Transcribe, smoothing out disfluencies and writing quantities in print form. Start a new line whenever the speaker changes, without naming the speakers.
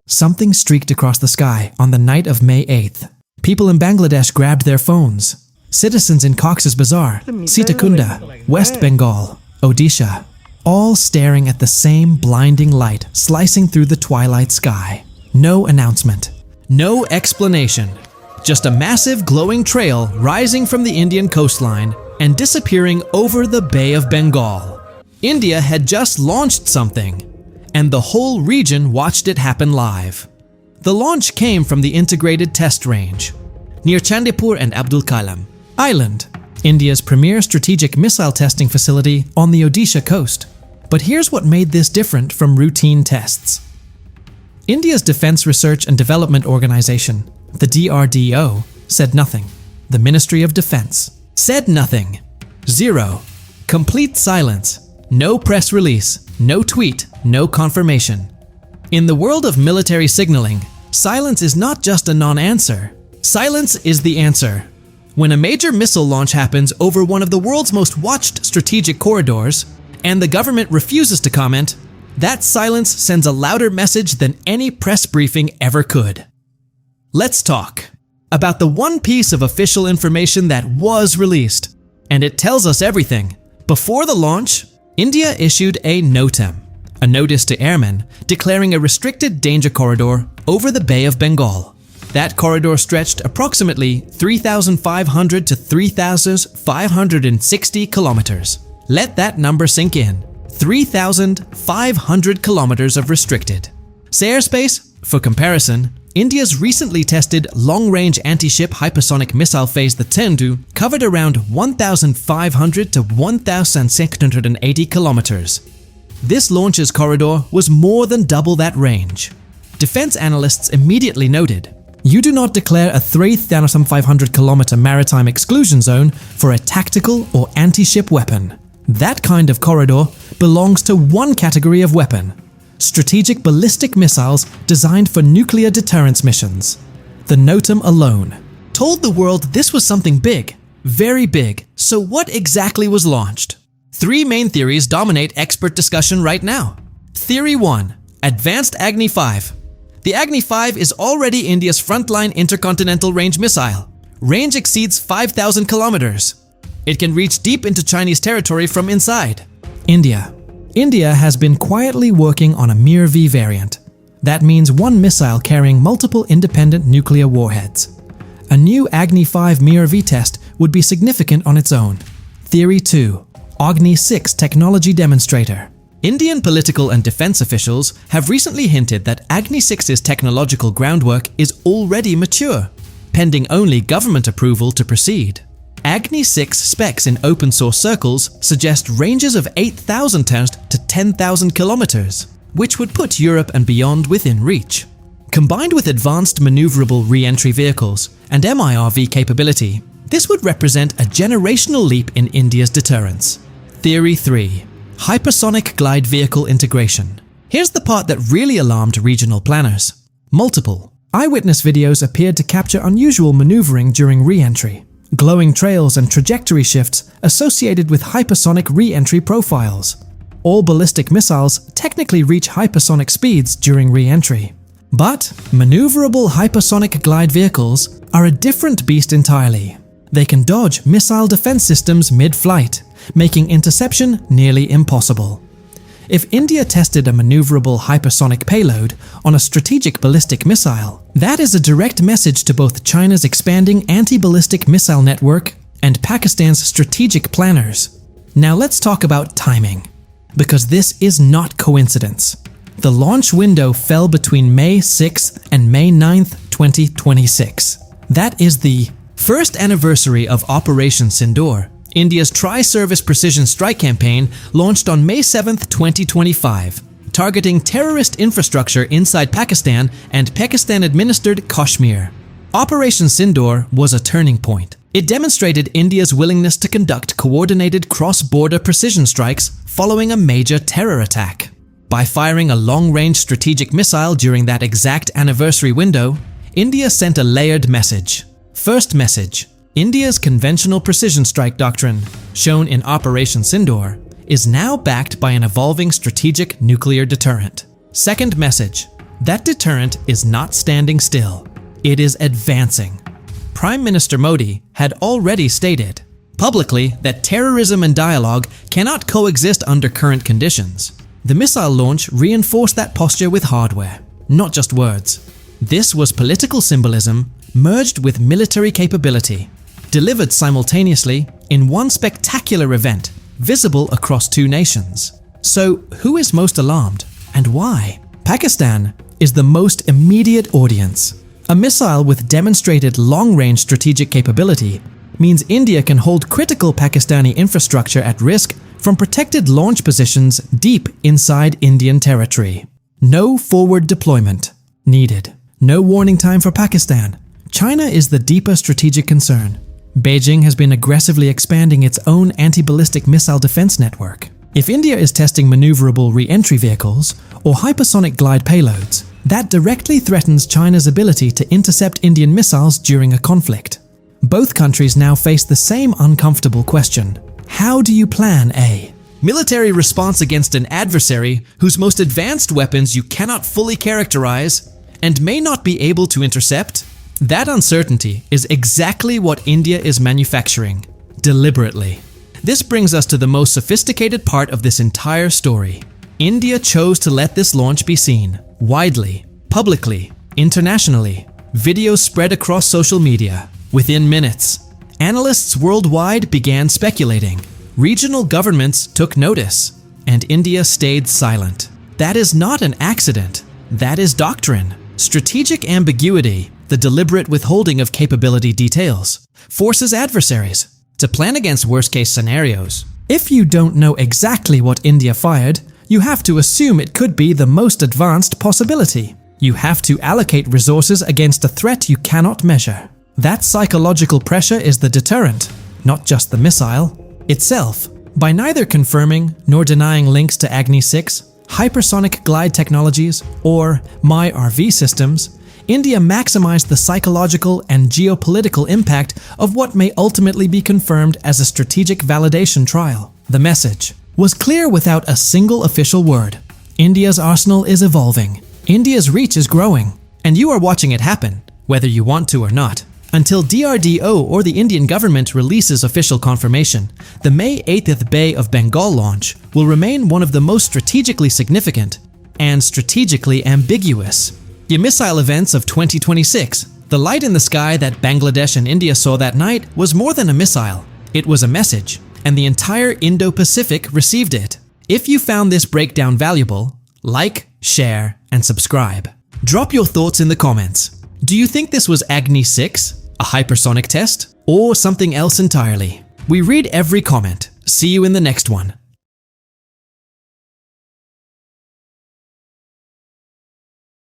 Something streaked across the sky on the night of May 8th. People in Bangladesh grabbed their phones. Citizens in Cox's Bazar, Sitakunda, West Bengal, Odisha, all staring at the same blinding light slicing through the twilight sky. No announcement. No explanation. Just a massive glowing trail rising from the Indian coastline and disappearing over the Bay of Bengal. India had just launched something, and the whole region watched it happen live. The launch came from the Integrated Test Range, near Chandipur and Abdul Kalam Island, India's premier strategic missile testing facility on the Odisha coast. But here's what made this different from routine tests. India's Defense Research and Development Organization, the DRDO, said nothing. The Ministry of Defense said nothing. Zero. Complete silence. No press release, no tweet, no confirmation. In the world of military signaling, silence is not just a non-answer. Silence is the answer. When a major missile launch happens over one of the world's most watched strategic corridors, and the government refuses to comment, that silence sends a louder message than any press briefing ever could. Let's talk about the one piece of official information that was released, and it tells us everything. Before the launch, India issued a NOTAM, a notice to airmen declaring a restricted danger corridor over the Bay of Bengal. That corridor stretched approximately 3,500 to 3,560 kilometers. Let that number sink in. 3,500 kilometers of restricted. Say airspace, for comparison, India's recently tested long-range anti-ship hypersonic missile phase the Tendu covered around 1,500 to 1,680 kilometers. This launch's corridor was more than double that range. Defense analysts immediately noted, you do not declare a 3,500 kilometer maritime exclusion zone for a tactical or anti-ship weapon. That kind of corridor belongs to one category of weapon: strategic ballistic missiles designed for nuclear deterrence missions. The NOTAM alone told the world this was something big, very big. So what exactly was launched? Three main theories dominate expert discussion right now. Theory 1. Advanced Agni-6. The Agni-6 is already India's frontline intercontinental range missile. Range exceeds 5,000 kilometers. It can reach deep into Chinese territory from inside. India has been quietly working on a Mir-V variant. That means one missile carrying multiple independent nuclear warheads. A new Agni-6 Mir-V test would be significant on its own. Theory 2. Agni-6 technology demonstrator. Indian political and defense officials have recently hinted that Agni-6's technological groundwork is already mature, pending only government approval to proceed. Agni-6 specs in open source circles suggest ranges of 8,000 to 10,000 kilometers, which would put Europe and beyond within reach. Combined with advanced maneuverable re-entry vehicles and MIRV capability, this would represent a generational leap in India's deterrence. Theory 3. Hypersonic glide vehicle integration. Here's the part that really alarmed regional planners. Multiple eyewitness videos appeared to capture unusual maneuvering during re-entry. Glowing trails and trajectory shifts associated with hypersonic re-entry profiles. All ballistic missiles technically reach hypersonic speeds during re-entry. But maneuverable hypersonic glide vehicles are a different beast entirely. They can dodge missile defense systems mid-flight, making interception nearly impossible. If India tested a maneuverable hypersonic payload on a strategic ballistic missile, that is a direct message to both China's expanding anti-ballistic missile network and Pakistan's strategic planners. Now let's talk about timing, because this is not coincidence. The launch window fell between May 6th and May 9th, 2026. That is the first anniversary of Operation Sindoor, India's tri-service precision strike campaign launched on May 7, 2025, targeting terrorist infrastructure inside Pakistan and Pakistan-administered Kashmir. Operation Sindoor was a turning point. It demonstrated India's willingness to conduct coordinated cross-border precision strikes following a major terror attack. By firing a long-range strategic missile during that exact anniversary window, India sent a layered message. First message: India's conventional precision strike doctrine, shown in Operation Sindoor, is now backed by an evolving strategic nuclear deterrent. Second message: that deterrent is not standing still. It is advancing. Prime Minister Modi had already stated publicly that terrorism and dialogue cannot coexist under current conditions. The missile launch reinforced that posture with hardware, not just words. This was political symbolism merged with military capability, delivered simultaneously in one spectacular event, visible across two nations. So, who is most alarmed, and why? Pakistan is the most immediate audience. A missile with demonstrated long-range strategic capability means India can hold critical Pakistani infrastructure at risk from protected launch positions deep inside Indian territory. No forward deployment needed. No warning time for Pakistan. China is the deeper strategic concern. Beijing has been aggressively expanding its own anti-ballistic missile defense network. If India is testing maneuverable re-entry vehicles or hypersonic glide payloads, that directly threatens China's ability to intercept Indian missiles during a conflict. Both countries now face the same uncomfortable question. How do you plan a military response against an adversary whose most advanced weapons you cannot fully characterize and may not be able to intercept? That uncertainty is exactly what India is manufacturing, deliberately. This brings us to the most sophisticated part of this entire story. India chose to let this launch be seen, widely, publicly, internationally. Videos spread across social media. Within minutes, analysts worldwide began speculating. Regional governments took notice, and India stayed silent. That is not an accident. That is doctrine. Strategic ambiguity, the deliberate withholding of capability details, forces adversaries to plan against worst-case scenarios. If you don't know exactly what India fired, you have to assume it could be the most advanced possibility. You have to allocate resources against a threat you cannot measure. That psychological pressure is the deterrent, not just the missile itself. By neither confirming nor denying links to Agni-6, hypersonic glide technologies, or MyRV systems, India maximized the psychological and geopolitical impact of what may ultimately be confirmed as a strategic validation trial. The message was clear without a single official word. India's arsenal is evolving. India's reach is growing. And you are watching it happen, whether you want to or not. Until DRDO or the Indian government releases official confirmation, the May 8th Bay of Bengal launch will remain one of the most strategically significant and strategically ambiguous missile events of 2026. The light in the sky that Bangladesh and India saw that night was more than a missile. It was a message, and the entire Indo-Pacific received it. If you found this breakdown valuable, like, share, and subscribe. Drop your thoughts in the comments. Do you think this was Agni-6, a hypersonic test, or something else entirely? We read every comment. See you in the next one.